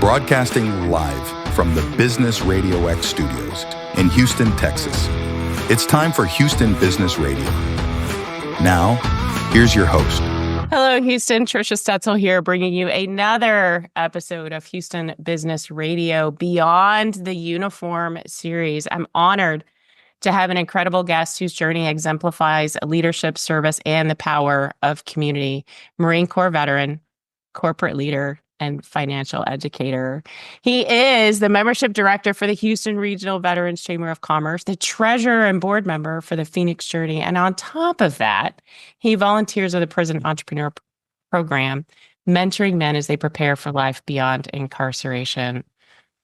broadcasting live from the Business Radio X studios in Houston, Texas. It's time for Houston Business Radio. Now, here's your host. Hello, Houston. Trisha Stetzel here, bringing you another episode of Houston Business Radio Beyond the Uniform series. I'm honored to have an incredible guest whose journey exemplifies leadership, service, and the power of community. Marine Corps veteran, corporate leader, and financial educator. He is the membership director for the Houston Regional Veterans Chamber of Commerce, the treasurer and board member for the Phoenix Journey. And on top of that, he volunteers with the Prison Entrepreneur Program, mentoring men as they prepare for life beyond incarceration.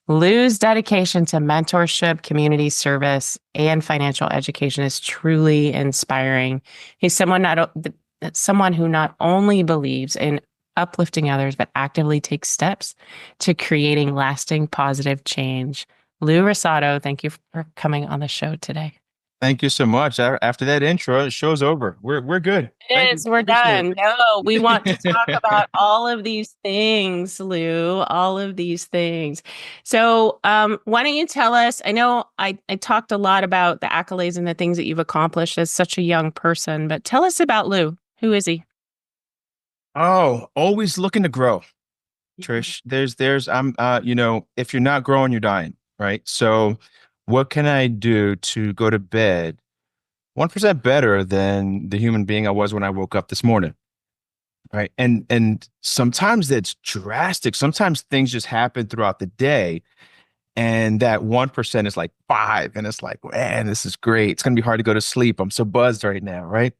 Lou's dedication to mentorship, community service, and financial education is truly inspiring. He's someone who not only believes in uplifting others, but actively takes steps to creating lasting positive change. Lou Rosado, thank you for coming on the show today. Thank you so much. After that intro, the show's over. We're good. We're done. No, we want to talk about all of these things, Lou, all of these things. So why don't you tell us, I know I talked a lot about the accolades and the things that you've accomplished as such a young person, but tell us about Lou. Who is he? Oh, always looking to grow, Trish. If you're not growing, you're dying, right? So what can I do to go to bed 1% better than the human being I was when I woke up this morning? Right. And sometimes that's drastic. Sometimes things just happen throughout the day. And that 1% is like 5. And it's like, man, this is great. It's going to be hard to go to sleep. I'm so buzzed right now. Right.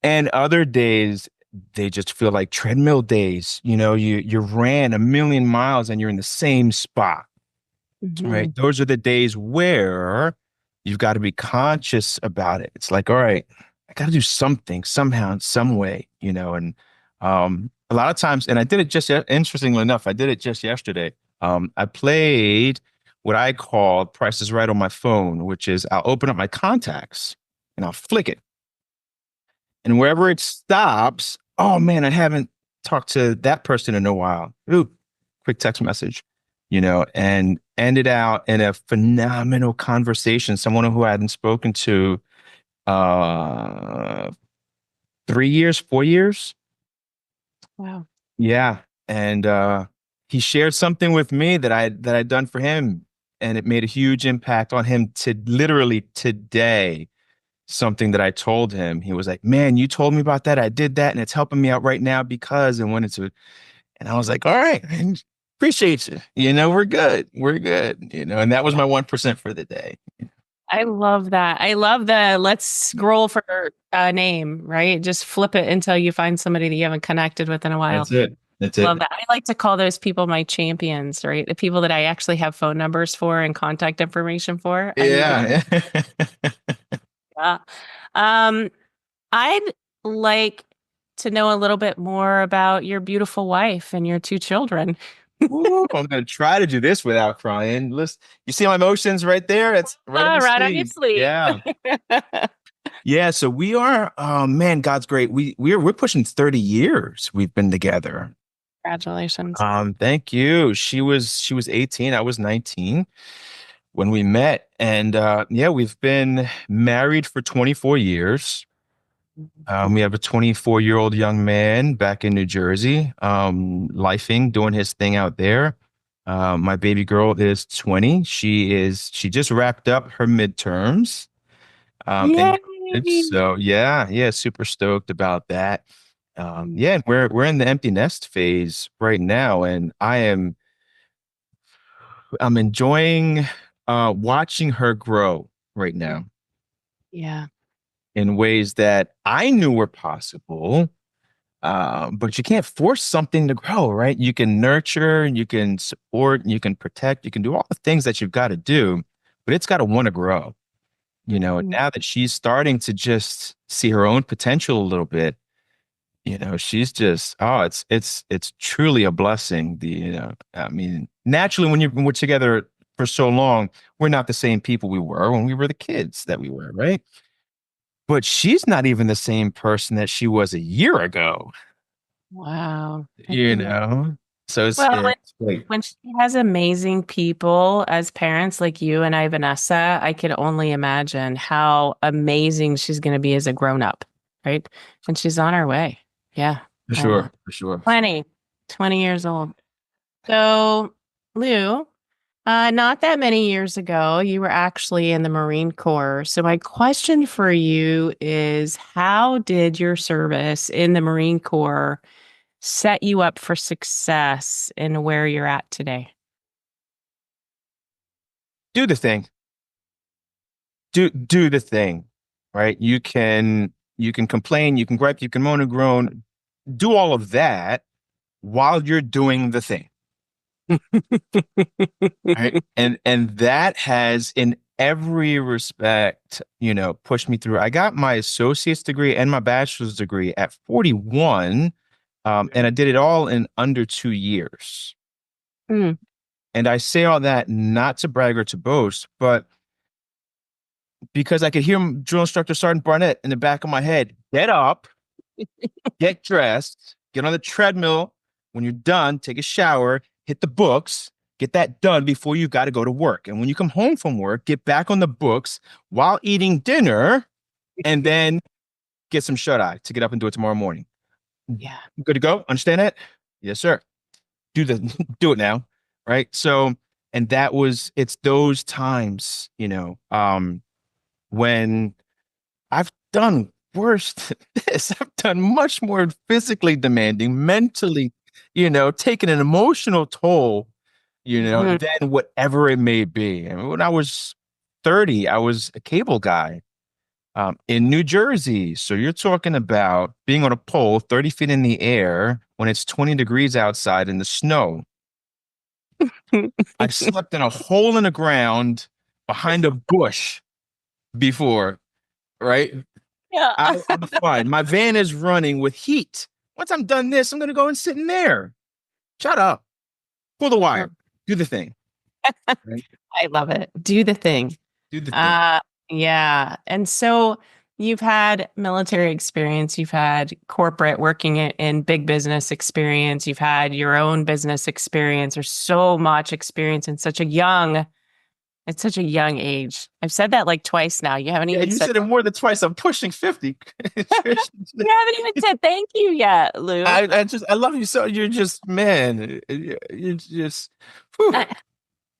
And other days, they just feel like treadmill days. You know, you ran 1,000,000 miles and you're in the same spot. Mm-hmm. Right. Those are the days where you've got to be conscious about it. It's like, all right, I got to do something somehow, in some way, you know, and a lot of times, and I did it interestingly enough, I did it just yesterday. I played what I call Price is Right on my phone, which is I'll open up my contacts and I'll flick it. And wherever it stops, oh man, I haven't talked to that person in a while. Ooh, quick text message, you know, and ended out in a phenomenal conversation. Someone who I hadn't spoken to 3 years, 4 years. Wow. Yeah. And he shared something with me that I'd done for him. And it made a huge impact on him to literally today. Something that I told him, he was like, man, you told me about that. I did that. And it's helping me out right now because, and I was like, all right, appreciate you. You know, we're good. You know, and that was my 1% for the day. I love that. I love the let's scroll for a name, right? Just flip it until you find somebody that you haven't connected with in a while. That's it. Love that. I like to call those people my champions, right? The people that I actually have phone numbers for and contact information for. Yeah. Yeah. I'd like to know a little bit more about your beautiful wife and your 2 children. Ooh, I'm going to try to do this without crying. Listen, you see my emotions right there? It's right on your sleeve. Yeah. Yeah. So we are, man, God's great. We're pushing 30 years we've been together. Congratulations. Thank you. She was 18. I was 19 when we met. And we've been married for 24 years. We have a 24-year-old young man back in New Jersey, lifing, doing his thing out there. My baby girl is 20. She just wrapped up her midterms. So super stoked about that. And we're in the empty nest phase right now, and I'm enjoying watching her grow right now. Yeah. In ways that I knew were possible, but you can't force something to grow, right? You can nurture, you can support, you can protect, you can do all the things that you've got to do, but it's got to want to grow, you know. And now that she's starting to just see her own potential a little bit, you know, she's just, it's truly a blessing. Naturally, when we're together for so long, we're not the same people we were when we were the kids that we were, right? But she's not even the same person that she was a year ago. Wow. You know? So Well, it's great. when she has amazing people as parents like you and I, Vanessa, I can only imagine how amazing she's going to be as a grown up, right? And she's on her way. Yeah. For Uh, sure. For sure. 20, 20 years old. So, Lou, not that many years ago, you were actually in the Marine Corps. So, my question for you is how did your service in the Marine Corps set you up for success in where you're at today? Do the thing. Do the thing. Right. You can complain, you can gripe, you can moan and groan, do all of that while you're doing the thing. Right. And that has in every respect, pushed me through. I got my associate's degree and my bachelor's degree at 41. And I did it all in under 2 years. Mm. And I say all that not to brag or to boast, but because I could hear drill instructor Sergeant Barnett in the back of my head, get up, get dressed, get on the treadmill. When you're done, take a shower, hit the books, get that done before you got to go to work. And when you come home from work, get back on the books while eating dinner and then get some shut eye to get up and do it tomorrow morning. Yeah. Good to go? Understand that? Yes, sir. Do it now. Right. So, and it's those times, when I've done worse than this. I've done much more physically demanding, mentally, taking an emotional toll, Mhm. than whatever it may be. I mean, when I was 30, I was a cable guy in New Jersey. So you're talking about being on a pole 30 feet in the air when it's 20 degrees outside in the snow. I slept in a hole in the ground behind a bush before, right? Yeah. I'm fine. My van is running with heat. Once I'm done this, I'm gonna go and sit in there. Shut up. Pull the wire. Do the thing. Right? I love it. Do the thing. Do the thing. Uh, yeah. And so you've had military experience, you've had corporate working in big business experience, you've had your own business experience. There's so much experience in at such a young age. I've said that like twice now. You haven't Yeah, even you said said it more than twice. I'm pushing 50. you haven't even said thank you yet, Lou. I love you so. You're just man. You're just. Whew.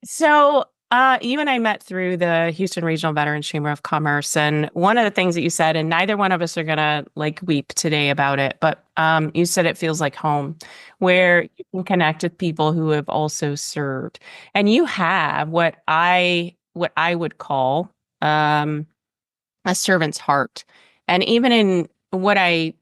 So, you and I met through the Houston Regional Veterans Chamber of Commerce, and one of the things that you said, and neither one of us are gonna like weep today about it, but you said it feels like home, where you can connect with people who have also served, and you have what I would call a servant's heart, and even in what I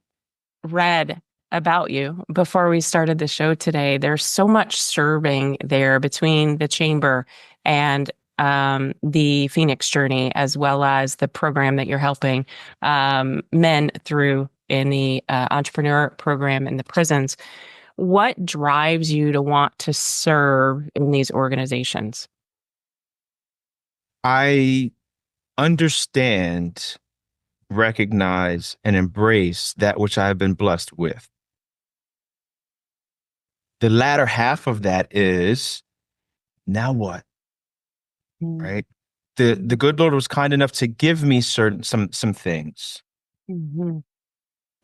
read about you before we started the show today. There's so much serving there between the chamber and the Phoenix Journey, as well as the program that you're helping men through in the entrepreneur program in the prisons. What drives you to want to serve in these organizations? I understand, recognize, and embrace that which I have been blessed with. The latter half of that is now what? Right? The good Lord was kind enough to give me some things Mm-hmm.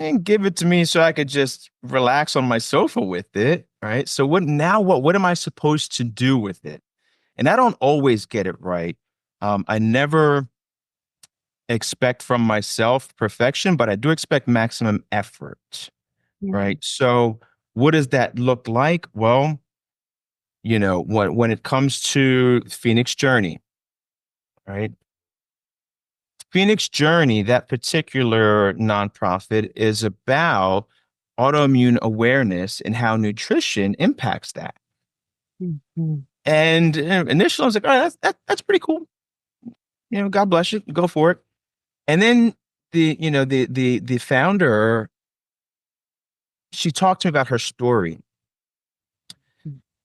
and give it to me so I could just relax on my sofa with it. Right. So what am I supposed to do with it? And I don't always get it right. I never expect from myself perfection, but I do expect maximum effort. Right. So what does that look like? Well, when it comes to Phoenix Journey, right? Phoenix Journey, that particular nonprofit, is about autoimmune awareness and how nutrition impacts that. Mhm. And initially, I was like, "Oh, that's pretty cool. God bless you. Go for it." And then the founder, she talked to me about her story,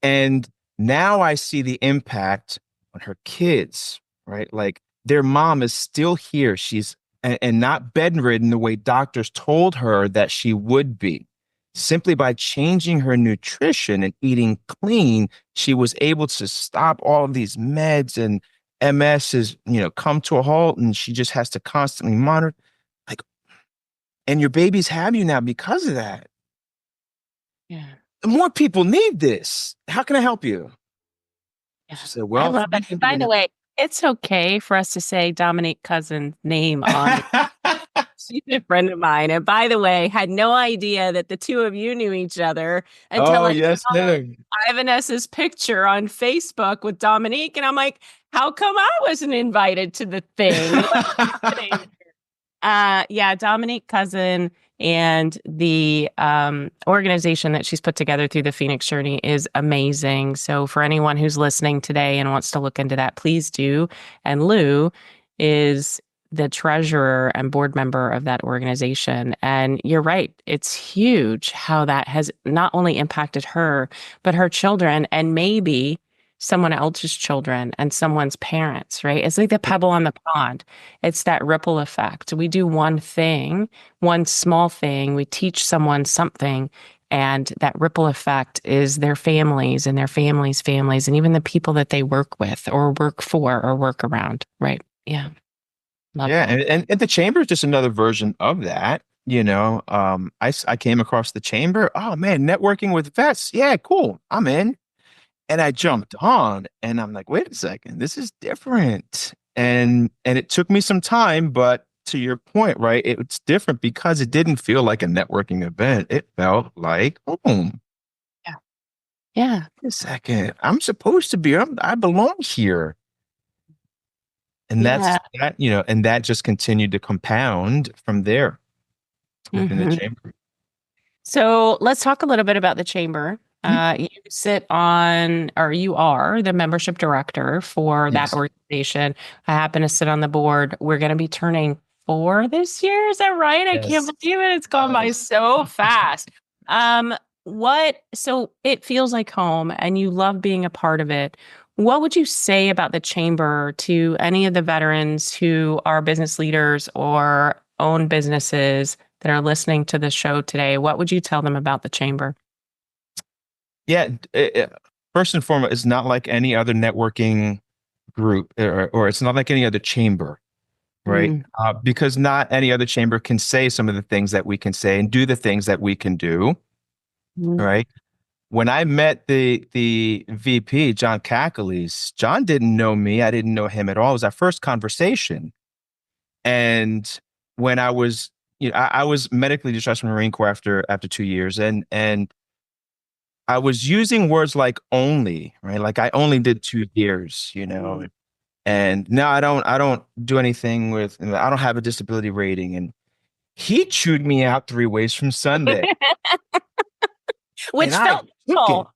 and now I see the impact on her kids. Right, like their mom is still here. She's and not bedridden the way doctors told her that she would be. simply by changing her nutrition and eating clean, she was able to stop all of these meds, and MS is, come to a halt, and she just has to constantly monitor. Like, and your babies have you now because of that. Yeah. More people need this. How can I help you? Yeah. She said, I well, love it. And by the way, it's okay for us to say Dominique Cousin's name on it. She's a friend of mine. And by the way, had no idea that the two of you knew each other until oh, I yes, saw no. Ivanessa's picture on Facebook with Dominique. And I'm like, how come I wasn't invited to the thing? What's happening? Yeah, Dominique Cousin and the organization that she's put together through the Phoenix Journey is amazing. So for anyone who's listening today and wants to look into that, please do. And Lou is the treasurer and board member of that organization. And you're right, it's huge how that has not only impacted her, but her children and maybe someone else's children and someone's parents, right? It's like the pebble on the pond. It's that ripple effect. We do one thing, one small thing, we teach someone something, and that ripple effect is their families and their families' families, and even the people that they work with or work for or work around, right? Yeah. Love Yeah, that. and the chamber is just another version of that. I came across the chamber. Oh man, networking with vets. Yeah, cool. I'm in. And I jumped on and I'm like, wait a second, this is different. And it took me some time, but to your point, right? It's different because it didn't feel like a networking event. It felt like home. Yeah. Yeah. Wait a second. I'm supposed to be, I belong here. And Yeah. and that just continued to compound from there within the Mhm. chamber. So let's talk a little bit about the chamber. Mhm. You sit on, or you are the membership director for that Yes. organization. I happen to sit on the board. We're going to be turning 4 this year. Is that right? I can't Yes. believe it. It's gone by so fast. So it feels like home and you love being a part of it. What would you say about the chamber to any of the veterans who are business leaders or own businesses that are listening to the show today? What would you tell them about the chamber? Yeah. First and foremost, it's not like any other networking group, or it's not like any other chamber, right? Mm, Because not any other chamber can say some of the things that we can say and do the things that we can do, mm, right? When I met the VP, John Cackles, John didn't know me. I didn't know him at all. It was our first conversation. And when I was, I was medically discharged from the Marine Corps after 2 years, and I was using words like only, right? Like I only did 2 years, mm. and no, I don't do anything with, I don't have a disability rating. And he chewed me out 3 ways from Sunday. Which And I felt took it. full.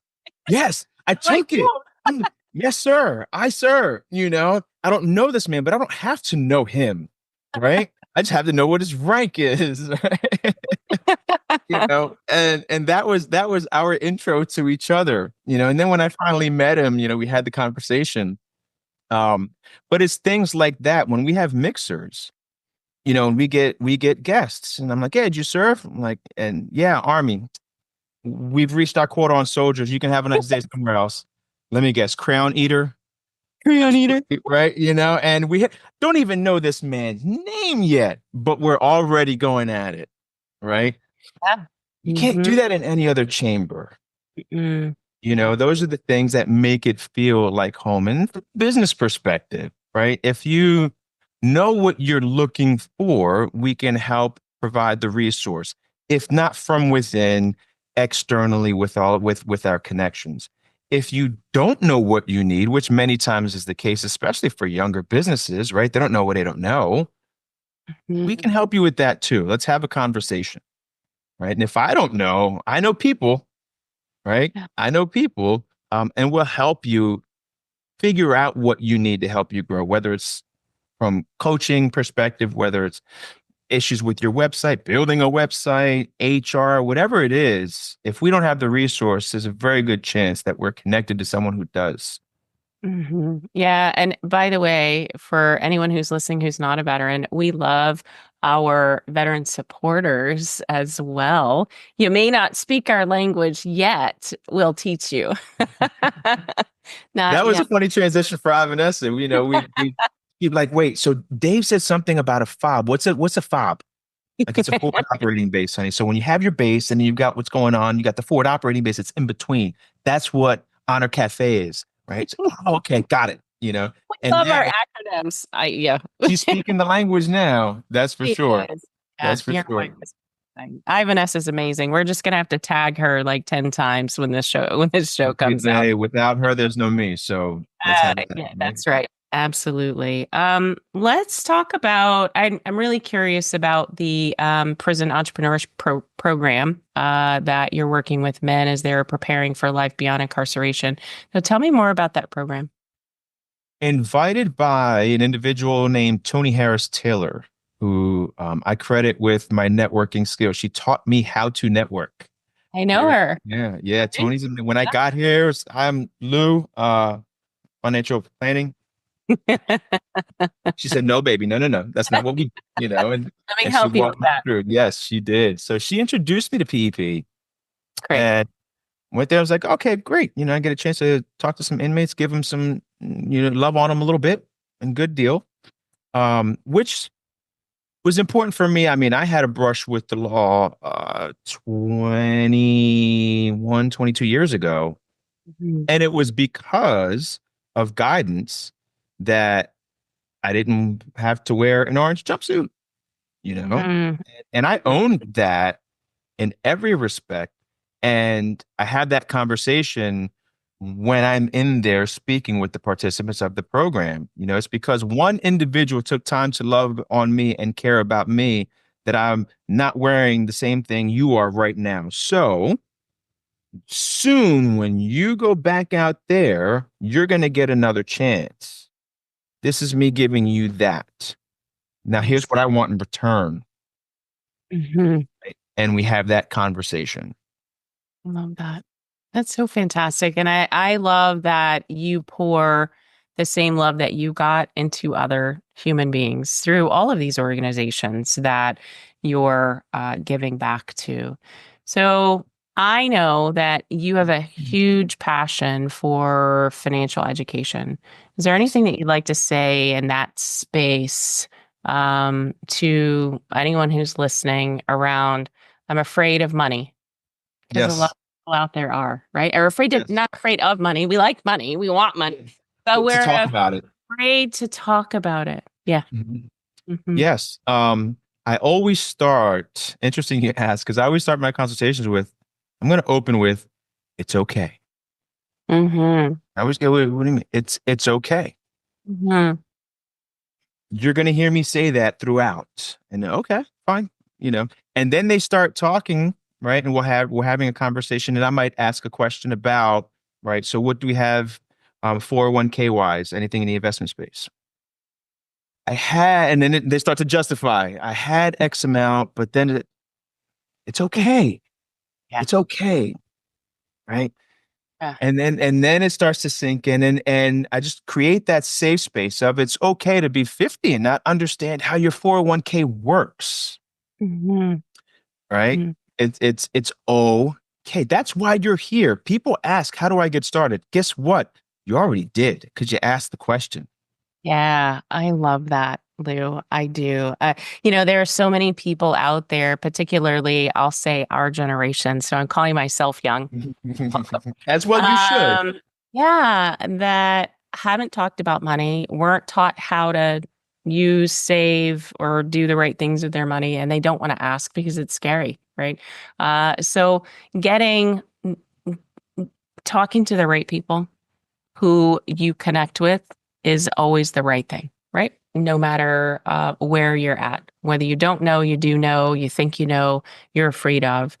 Yes, I Like, took it. I'm like, yes, sir. Sir. I don't know this man, but I don't have to know him. Right. I just have to know what his rank is. Right? And that was our intro to each other, and then when I finally met him, we had the conversation. But it's things like that when we have mixers, and we get guests, and I'm like, hey, did you serve? I'm like, and yeah, Army. We've reached our quota on soldiers. You can have a nice day somewhere else. Let me guess, Crown Eater, Crayon eater. right? And we don't even know this man's name yet, but we're already going at it, right? Yeah. You can't Mhm. do that in any other chamber. Mm. Those are the things that make it feel like home. And from a business perspective, right? If you know what you're looking for, we can help provide the resource. If not from within, externally with our connections. If you don't know what you need, which many times is the case, especially for younger businesses, right? They don't know what they don't know. We Mhm. can help you with that too. Let's have a conversation, right? And if I don't know, I know people, right? Yeah. I know people, and we'll help you figure out what you need to help you grow, whether it's from coaching perspective, whether it's issues with your website, building a website, HR, whatever it is. If we don't have the resource, there's a very good chance that we're connected to someone who does. Yeah. And by the way, for anyone who's listening who's not a veteran, we love our veteran supporters as well. You may not speak our language yet. We'll teach you. Not That was a yet. funny transition for Vanessa. We keep like, wait, so Dave said something about a fob. What's a fob? Like it's a forward operating base, honey. So when you have your base and you've got what's going on, you got the forward operating base, it's in between. That's what Honor Cafe is, right? So, oh, okay, got it. And Love our now acronyms. Yeah. she's speaking the language now. That's for She sure. is. Yeah, That's for you're sure. Ivaness is amazing. We're just gonna have to tag her like 10 times when this show comes out. Hey, without her, there's no me. So let's have that. Yeah, Right? that's right. Absolutely. Let's talk about. I'm really curious about the prison entrepreneurship program that you're working with men as they're preparing for life beyond incarceration. So tell me more about that program. Invited by an individual named Tony Harris Taylor, who I credit with my networking skills. She taught me how to network. I know her. Yeah. Tony's when I got here, I'm Lou, financial planning. She said, "No, baby, no. That's not what and Let me and she help you with walked me that. through. Yes, she did. So she introduced me to PEP Great. and went there. I was like, okay, great. I get a chance to talk to some inmates, give them some, love on them a little bit, and good deal. Which was important for me. I mean, I had a brush with the law 21, 22 years ago. Mhm. And it was because of guidance that I didn't have to wear an orange jumpsuit, you know? Mhm. And I owned that in every respect. And I had that conversation when I'm in there speaking with the participants of the program. It's because one individual took time to love on me and care about me that I'm not wearing the same thing you are right now. So soon, when you go back out there, you're going to get another chance. This is me giving you that. Now, here's Nice. what I want in return. Mhm. And we have that conversation. I love that. That's so fantastic. And I love that you pour the same love that you got into other human beings through all of these organizations that you're giving back to. So I know that you have a huge passion for financial education. Is there anything that you'd like to say in that space to anyone who's listening around? I'm afraid of money because a lot Yes. of people out there are, right? Are afraid to, Yes. not afraid of money. We like money. We want money, but To we're talk about it. afraid to talk about it. Yeah. Mhm. Hmm. Yes. I always start, interesting you ask, because I always start my consultations with, I'm going to open with, it's okay. Hmm. I always go, what do you mean? It's okay. Hmm. You're going to hear me say that throughout. And okay, fine, And then they start talking, right? And we're having a conversation, and I might ask a question about, right? So what do we have 401k wise, anything in the investment space? I had, and then they start to justify. I had X amount, but then it's okay. Yeah. It's okay, right? Yeah. And then it starts to sink in, and I just create that safe space of it's okay to be 50 and not understand how your 401k works, Hmm. right? Hmm. It's okay. That's why you're here. People ask, how do I get started? Guess what? You already did because you asked the question. Yeah, I love that, Lou. I do. There are so many people out there, particularly I'll say our generation. So I'm calling myself young. As well, you should. Yeah, that haven't talked about money, weren't taught how to use, save, or do the right things with their money, and they don't want to ask because it's scary, right? So getting talking to the right people who you connect with is always the right thing, right? No matter where you're at, whether you don't know, you do know, you think you know, you're afraid of.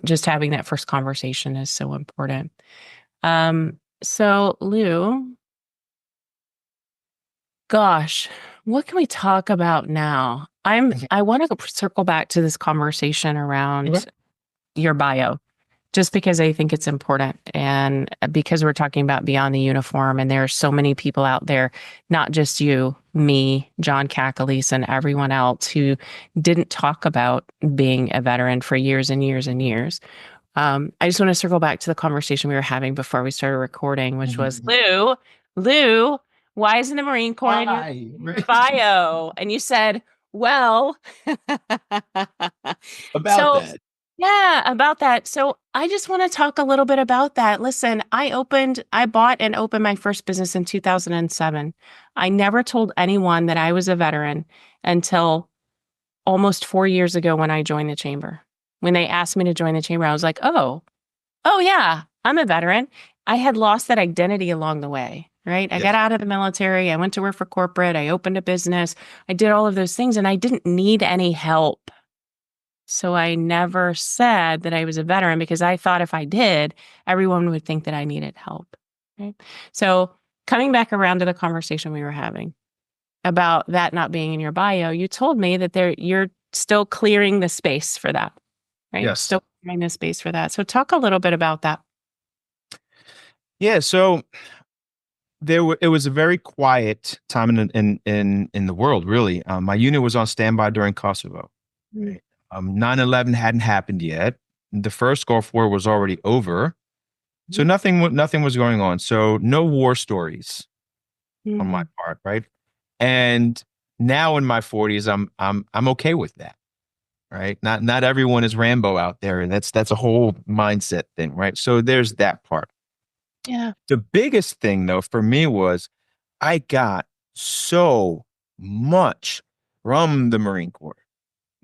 Just having that first conversation is so important. So Lou, gosh, what can we talk about now? I want to circle back to this conversation Okay. around your bio. just because I think it's important. And because we're talking about beyond the uniform, and there are so many people out there, not just you, me, John Cacalis, and everyone else who didn't talk about being a veteran for years and years and years. I just want to circle back to the conversation we were having before we started recording, which was Lou, why isn't the Marine Corps in your bio? And you said, well, About that. Yeah, about that. So I just want to talk a little bit about that. Listen, I bought and opened my first business in 2007. I never told anyone that I was a veteran until almost 4 years ago when I joined the chamber. When they asked me to join the chamber, I was like, oh yeah, I'm a veteran. I had lost that identity along the way, right? I got out of the military. I went to work for corporate. I opened a business. I did all of those things and I didn't need any help. So I never said that I was a veteran because I thought if I did, everyone would think that I needed help. Right? So coming back around to the conversation we were having about that not being in your bio, you told me that you're still clearing the space for that, right? Yes. Still clearing the space for that. So talk a little bit about that. Yeah. So it was a very quiet time in the world, really. My unit was on standby during Kosovo. Right? 9/11 hadn't happened yet. The first Gulf War was already over. So nothing was going on. So no war stories on my part, right? And now in my 40s, I'm okay with that, right? Not everyone is Rambo out there, and that's a whole mindset thing, right? So there's that part. Yeah. The biggest thing though for me was I got so much from the Marine Corps.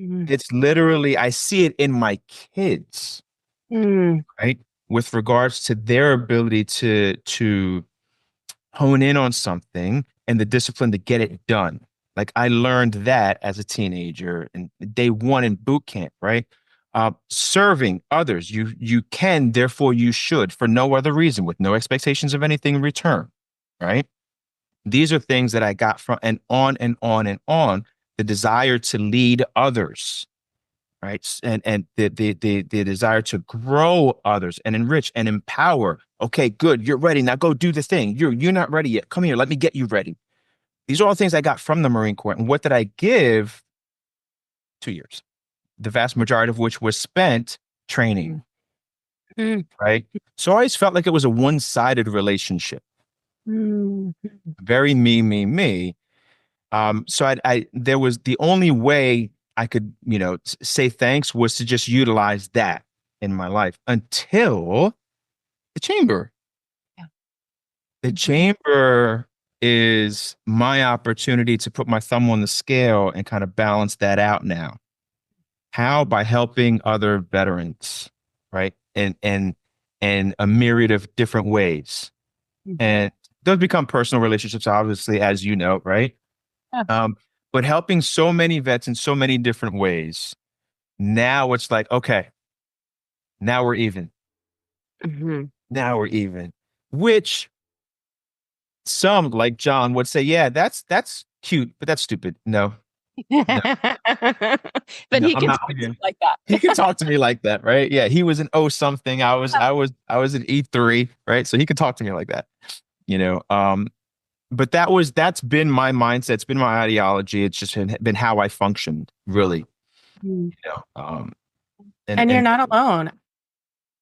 It's literally, I see it in my kids, right? With regards to their ability to hone in on something and the discipline to get it done. Like I learned that as a teenager and day one in boot camp, right? Serving others, you can, therefore you should, for no other reason, with no expectations of anything in return, right? These are things that I got from, and on and on and on, the desire to lead others, right? And the desire to grow others and enrich and empower. Okay, good. You're ready. Now go do the thing. You're not ready yet. Come here. Let me get you ready. These are all things I got from the Marine Corps. And what did I give? 2 years, the vast majority of which was spent training, right? So I always felt like it was a one-sided relationship. Very me. So there was the only way I could, say thanks was to just utilize that in my life until the chamber. Yeah. The chamber is my opportunity to put my thumb on the scale and kind of balance that out now. How? By helping other veterans, right? And a myriad of different ways. And those become personal relationships, obviously, as you know, right? Yeah. But helping so many vets in so many different ways. Now it's like, okay, now we're even. Now we're even. Which some, like John, would say, yeah, that's cute, but that's stupid. No. But he can talk to you like that. He can talk to me like that, right? Yeah, he was an O something. I was an E3, right? So he could talk to me like that, But that's been my mindset. It's been my ideology. It's just been how I functioned, really. And you're not alone.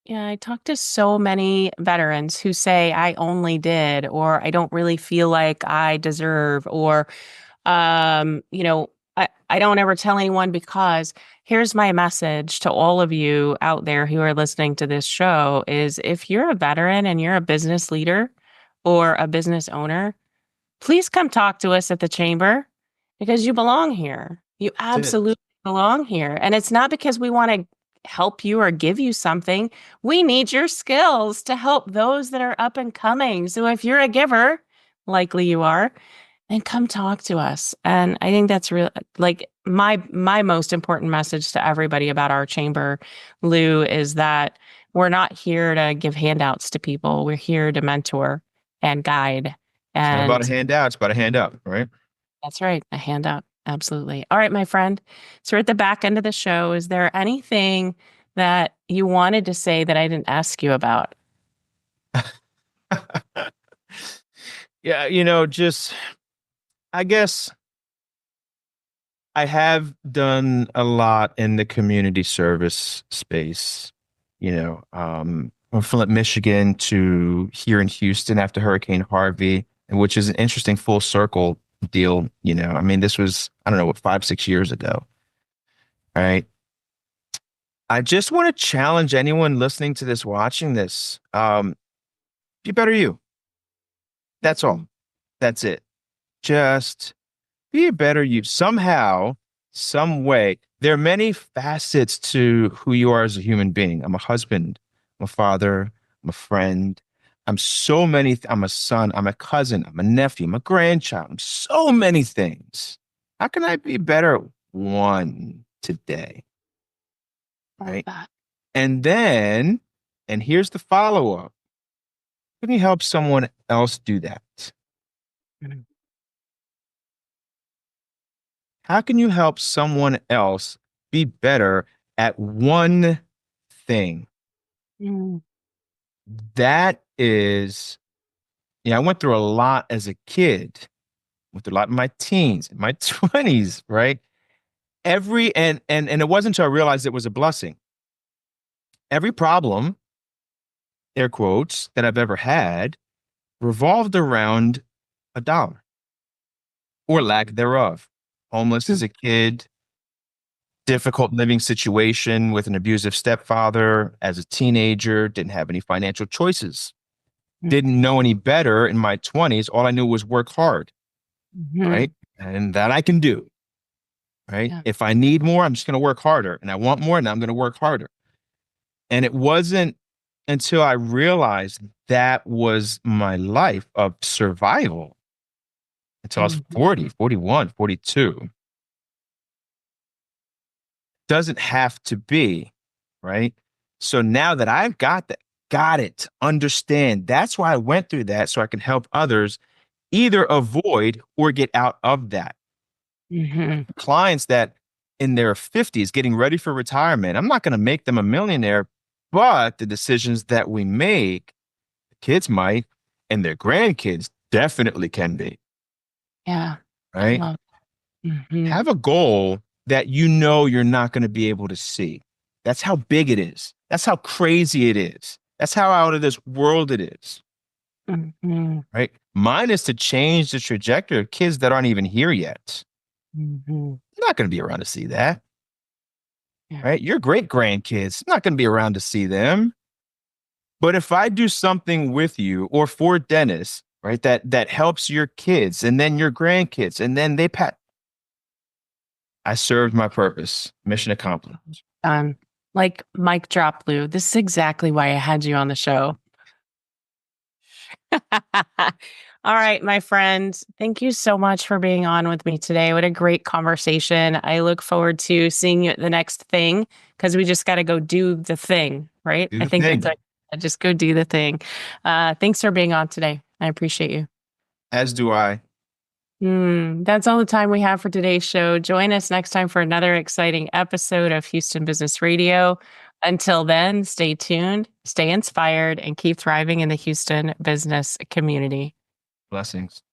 Yeah, I talk to so many veterans who say I only did, or I don't really feel like I deserve, or I don't ever tell anyone, because here's my message to all of you out there who are listening to this show is if you're a veteran and you're a business leader or a business owner, please come talk to us at the chamber because you belong here. You absolutely belong here. And it's not because we want to help you or give you something. We need your skills to help those that are up and coming. So if you're a giver, likely you are, then come talk to us. And I think that's real. Like my most important message to everybody about our chamber, Lou, is that we're not here to give handouts to people. We're here to mentor and guide. It's not about a handout. It's about a handout, right? That's right. A handout. Absolutely. All right, my friend. So we're at the back end of the show. Is there anything that you wanted to say that I didn't ask you about? Yeah, just I guess I have done a lot in the community service space, from Flint, Michigan to here in Houston after Hurricane Harvey, and which is an interesting full circle deal. I mean, this was, I don't know, what, 5, 6 years ago, right? I just want to challenge anyone listening to this, watching this. Be better you. That's all. That's it. Just be a better you somehow, some way. There are many facets to who you are as a human being. I'm a husband, I'm a father, I'm a friend. I'm a son, I'm a cousin, I'm a nephew, I'm a grandchild. I'm so many things. How can I be better at one today? Right. That. And then, and here's the follow-up. Can you help someone else do that? Mhm. How can you help someone else be better at one thing? Mm. That is, I went through a lot as a kid, went through a lot in my teens, in my 20s, right? And it wasn't until I realized it was a blessing. Every problem, air quotes, that I've ever had revolved around $1 or lack thereof. Homeless as a kid, difficult living situation with an abusive stepfather as a teenager, didn't have any financial choices, didn't know any better in my 20s. All I knew was work hard, right? And that I can do, right? Yeah. If I need more, I'm just going to work harder. And I want more, and I'm going to work harder. And it wasn't until I realized that was my life of survival until I was 40, 41, 42. Doesn't have to be, right? So now that I've got it, understand. That's why I went through that, so I can help others either avoid or get out of that. Clients that in their 50s getting ready for retirement, I'm not going to make them a millionaire, but the decisions that we make, the kids might, and their grandkids definitely can be. Yeah. Right? Have a goal that you're not going to be able to see. That's how big it is. That's how crazy it is. That's how out of this world it is. Right? Mine is to change the trajectory of kids that aren't even here yet. You're not going to be around to see that. Yeah. Right? Your great grandkids, not going to be around to see them. But if I do something with you or for Dennis, right, that helps your kids and then your grandkids, and then I served my purpose. Mission accomplished. Like mic drop, Lou. This is exactly why I had you on the show. All right, my friends. Thank you so much for being on with me today. What a great conversation. I look forward to seeing you at the next thing, because we just got to go do the thing, right? I think that's like, just go do the thing. Thanks for being on today. I appreciate you. As do I. That's all the time we have for today's show. Join us next time for another exciting episode of Houston Business Radio. Until then, stay tuned, stay inspired, and keep thriving in the Houston business community. Blessings.